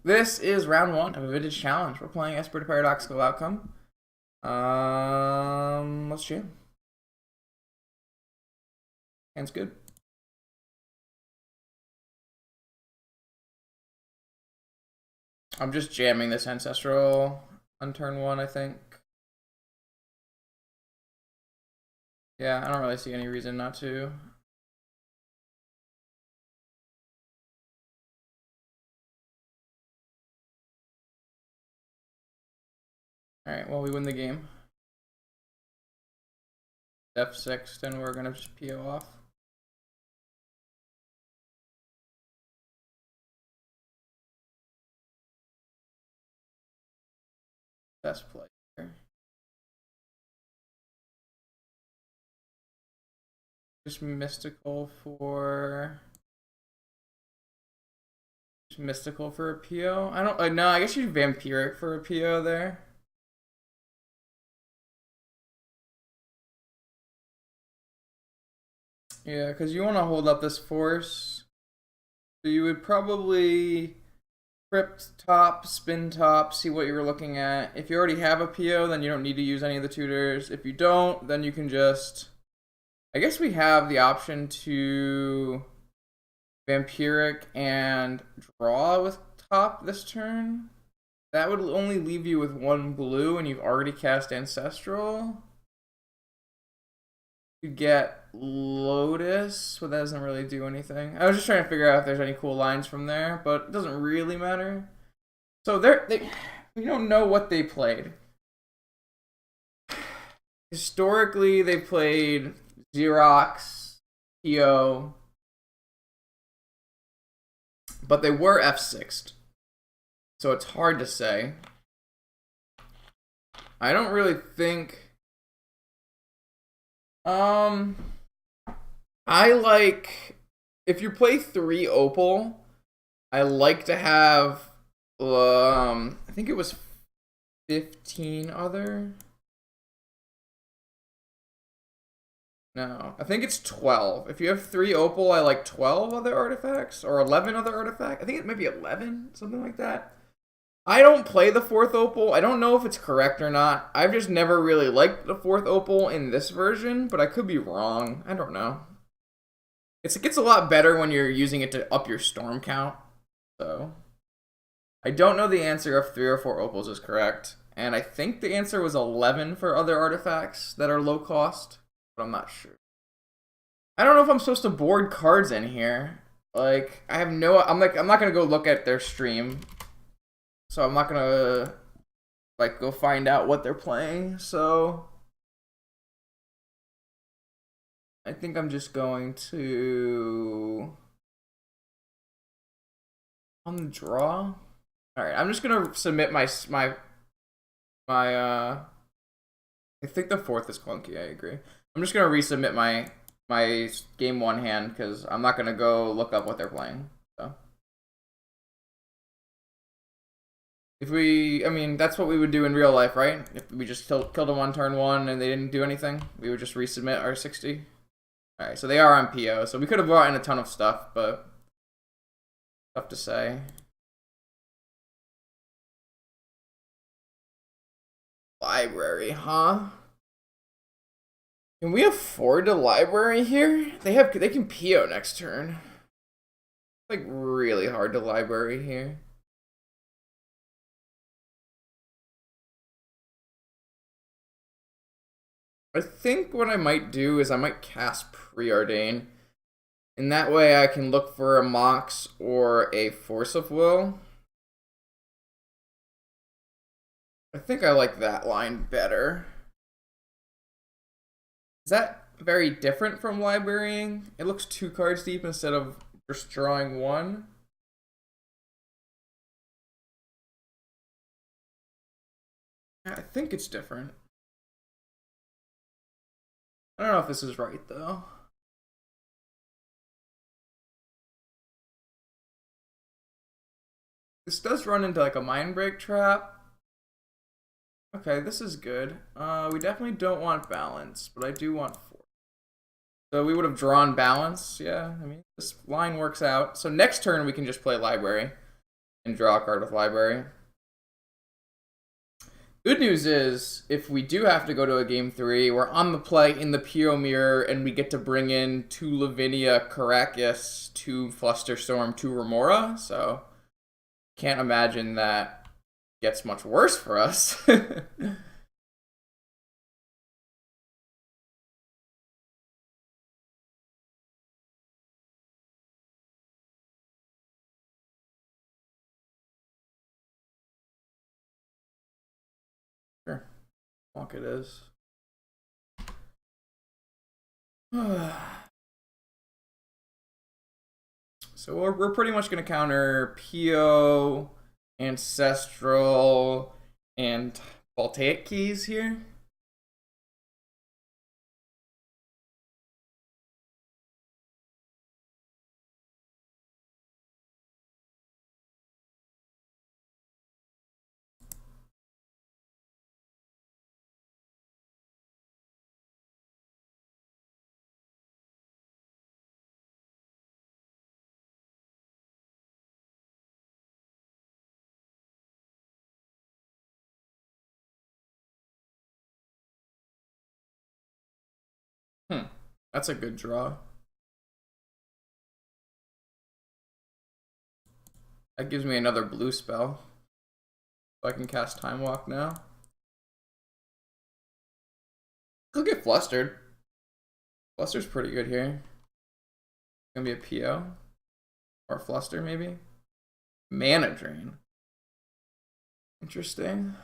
This is round 1 of a vintage challenge. We're playing Esper to Paradoxical Outcome. Let's jam. Hand's good. I'm just jamming this Ancestral on turn 1, I think. Yeah, I don't really see any reason not to. Alright, well, we win the game. F6, then we're gonna just PO off. Best play here. Just mystical for a PO. I don't no, I guess you vampiric for a PO there. Yeah, because you want to hold up this force. So you would probably crypt top, spin top, see what you were looking at. If you already have a PO, then you don't need to use any of the tutors. If you don't, then you can just... I guess we have the option to vampiric and draw with top this turn. That would only leave you with 1 blue, and you've already cast Ancestral. You get Lotus, but that doesn't really do anything. I was just trying to figure out if there's any cool lines from there, but it doesn't really matter. So we don't know what they played. Historically, they played Xerox, PO, but they were F6'd, so it's hard to say. I don't really think... I like, if you play 3 Opal, I like to have, I think it was 15 other? No, I think it's 12. If you have 3 Opal, I like 12 other artifacts, or 11 other artifacts. I think it might be 11, something like that. I don't play the 4th Opal. I don't know if it's correct or not. I've just never really liked the 4th Opal in this version, but I could be wrong. I don't know. It gets a lot better when you're using it to up your storm count. So, I don't know the answer if 3 or 4 Opals is correct. And I think the answer was 11 for other artifacts that are low cost, but I'm not sure. I don't know if I'm supposed to board cards in here. Like, I'm not gonna go look at their stream. So I'm not gonna go find out what they're playing. So I think I'm just going to on the draw. All right, I'm just gonna submit my I think the 4th is clunky. I agree. I'm just gonna resubmit my game 1 hand because I'm not gonna go look up what they're playing. So. I mean, that's what we would do in real life, right? If we just killed them on turn 1 and they didn't do anything, we would just resubmit our 60. Alright, so they are on PO, so we could have brought in a ton of stuff, but tough to say. Library, huh? Can we afford a library here? They can PO next turn. It's like really hard to library here. I think what I might do is I might cast Preordain. In that way I can look for a Mox or a Force of Will. I think I like that line better. Is that very different from librarying? It looks 2 cards deep instead of just drawing 1. I think it's different. I don't know if this is right, though. This does run into, like, a Mind Break trap. Okay, this is good. We definitely don't want balance, but I do want 4. So we would have drawn balance. Yeah, I mean, this line works out. So next turn, we can just play library. and draw a card with library. Good news is, if we do have to go to a game 3, we're on the play in the PO mirror, and we get to bring in 2 Lavinia, Caracas, 2 Flusterstorm, 2 Remora, so can't imagine that gets much worse for us. Sure. Fuck it is. So we're pretty much going to counter PO, Ancestral, and Voltaic keys here. That's a good draw. That gives me another blue spell. So I can cast Time Walk now. He'll get flustered. Fluster's pretty good here. Gonna be a PO. Or Fluster, maybe. Mana Drain. Interesting.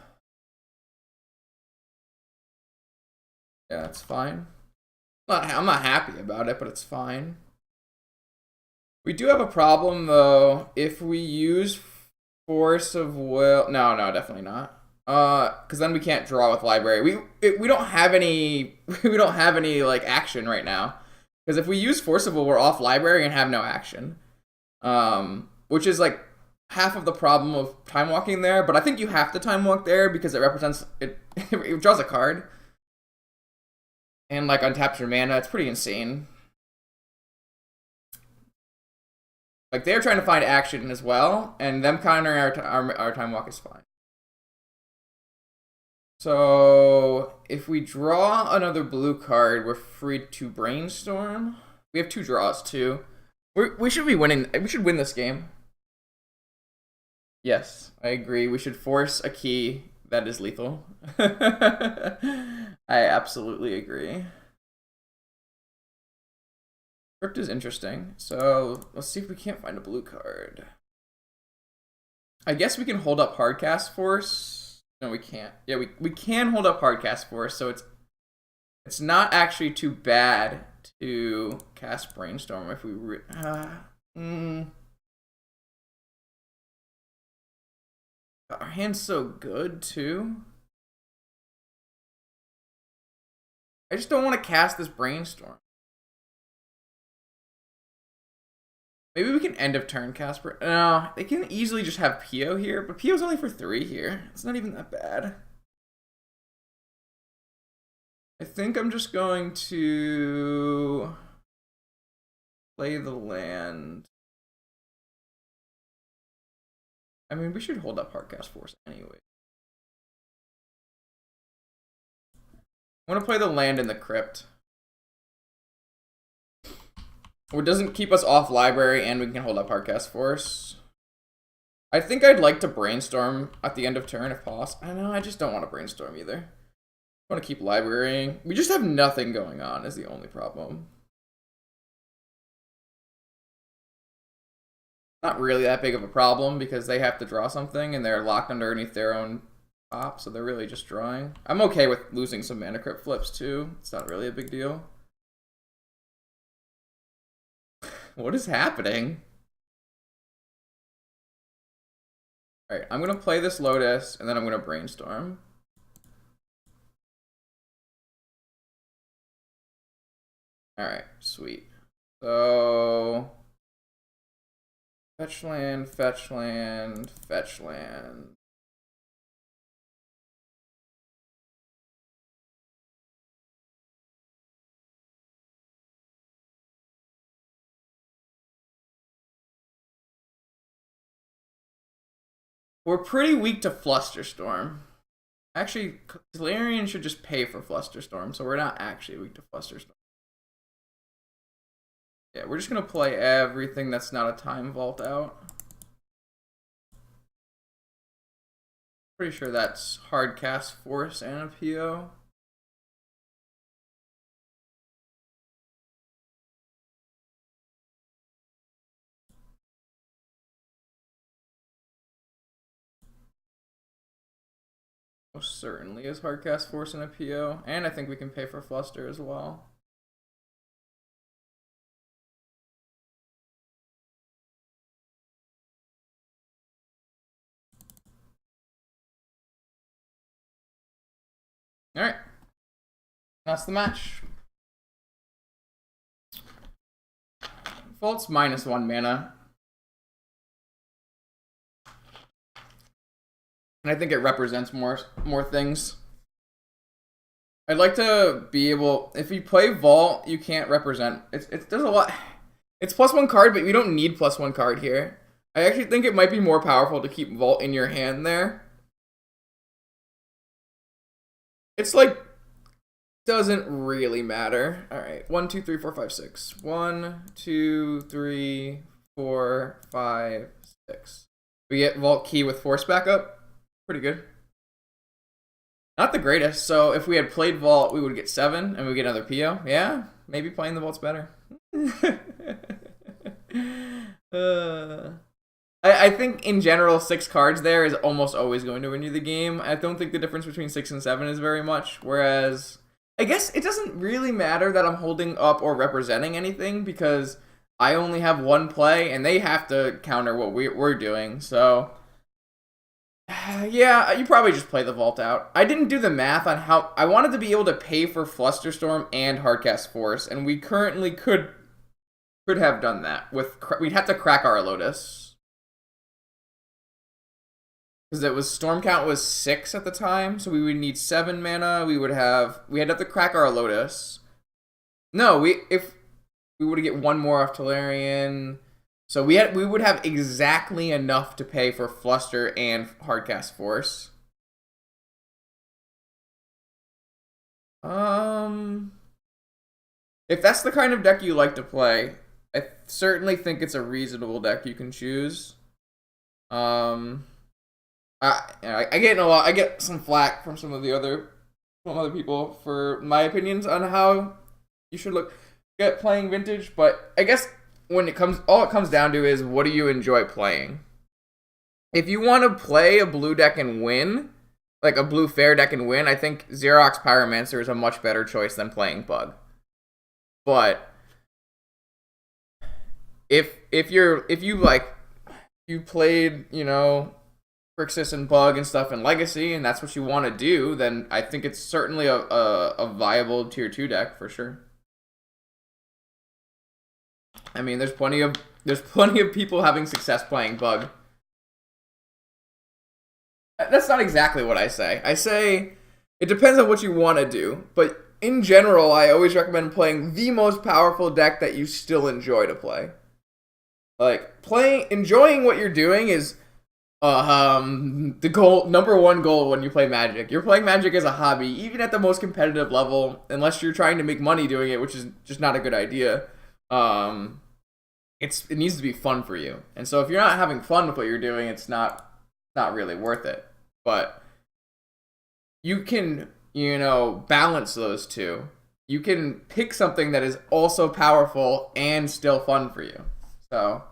Yeah, it's fine. I'm not happy about it, but it's fine. We do have a problem, though. If we use Force of Will... No, definitely not. Because then we can't draw with Library. We don't have any... we don't have any, like, action right now. Because if we use Force of Will, we're off Library and have no action. Which is, like, half of the problem of Time Walking there. But I think you have to Time Walk there because it represents... it draws a card. And, like, untaps your mana. It's pretty insane. Like, they're trying to find action as well, and them countering our Time Walk is fine. So, if we draw another blue card, we're free to Brainstorm. We have 2 draws, too. We should be winning. We should win this game. Yes, I agree. We should force a key that is lethal. I absolutely agree. Crypt is interesting. So let's see if we can't find a blue card. I guess we can hold up Hardcast Force. No, we can't. Yeah, we can hold up Hardcast Force, so it's not actually too bad to cast Brainstorm if we... Our hand's so good, too. I just don't want to cast this Brainstorm. Maybe we can end of turn cast... No, they can easily just have PO here, but PO's only for 3 here. It's not even that bad. I think I'm just going to play the land. I mean, we should hold up Hardcast Force anyway. I want to play the land in the Crypt. It doesn't keep us off Library, and we can hold up Hardcast Force. I think I'd like to Brainstorm at the end of turn if possible. I know, I just don't want to Brainstorm either. I want to keep Librarying. We just have nothing going on is the only problem. Not really that big of a problem because they have to draw something and they're locked underneath their own top, so they're really just drawing. I'm okay with losing some Mana Crypt flips too. It's not really a big deal. What is happening? Alright, I'm going to play this Lotus, and then I'm going to Brainstorm. Alright, sweet. So... Fetch land, fetch land, fetch land. We're pretty weak to Flusterstorm. Actually, Galarian should just pay for Flusterstorm, so we're not actually weak to Flusterstorm. Yeah, we're just going to play everything that's not a Time Vault out. Pretty sure that's Hardcast Force and a PO. Most certainly is Hardcast Force and a PO. And I think we can pay for Fluster as well. Alright. That's the match. Vault's -1 mana. And I think it represents more things. I'd like to be able, if you play Vault, you can't represent. There's a lot. It's +1 card, but you don't need +1 card here. I actually think it might be more powerful to keep Vault in your hand there. It's like, doesn't really matter. All right, 1, 2, 3, 4, 5, 6. 1, 2, 3, 4, 5, 6. We get Vault Key with Force backup. Pretty good. Not the greatest. So if we had played Vault, we would get 7 and we get another PO. Yeah, maybe playing the Vault's better. I think in general 6 cards there is almost always going to win you the game. I don't think the difference between 6 and 7 is very much. Whereas I guess it doesn't really matter that I'm holding up or representing anything because I only have 1 play and they have to counter what we're doing. So yeah, you probably just play the Vault out. I didn't do the math on how I wanted to be able to pay for Flusterstorm and Hardcast Force, and we currently could have done that. We'd have to crack our Lotus. Because it was Storm Count was 6 at the time, so we would need 7 mana. We'd have to crack our Lotus. No, if we would get 1 more off Tolarian. So we would have exactly enough to pay for Fluster and Hardcast Force. If that's the kind of deck you like to play, I certainly think it's a reasonable deck you can choose. I get some flack from some other people for my opinions on how you should look at playing Vintage, but I guess all it comes down to is what do you enjoy playing? If you want to play a blue deck and win, like a blue fair deck and win, I think Xerox Pyromancer is a much better choice than playing Bug. But if you played, Grixis and Bug and stuff in Legacy, and that's what you want to do, then I think it's certainly a viable tier 2 deck for sure. I mean, there's plenty of people having success playing Bug. That's not exactly what I say. I say it depends on what you want to do, but in general, I always recommend playing the most powerful deck that you still enjoy to play. Like enjoying what you're doing is the number 1 goal when you play Magic. You're playing Magic as a hobby, even at the most competitive level, unless you're trying to make money doing it, which is just not a good idea. It needs to be fun for you. And so if you're not having fun with what you're doing, it's not really worth it. But you can, balance those two. You can pick something that is also powerful and still fun for you. So,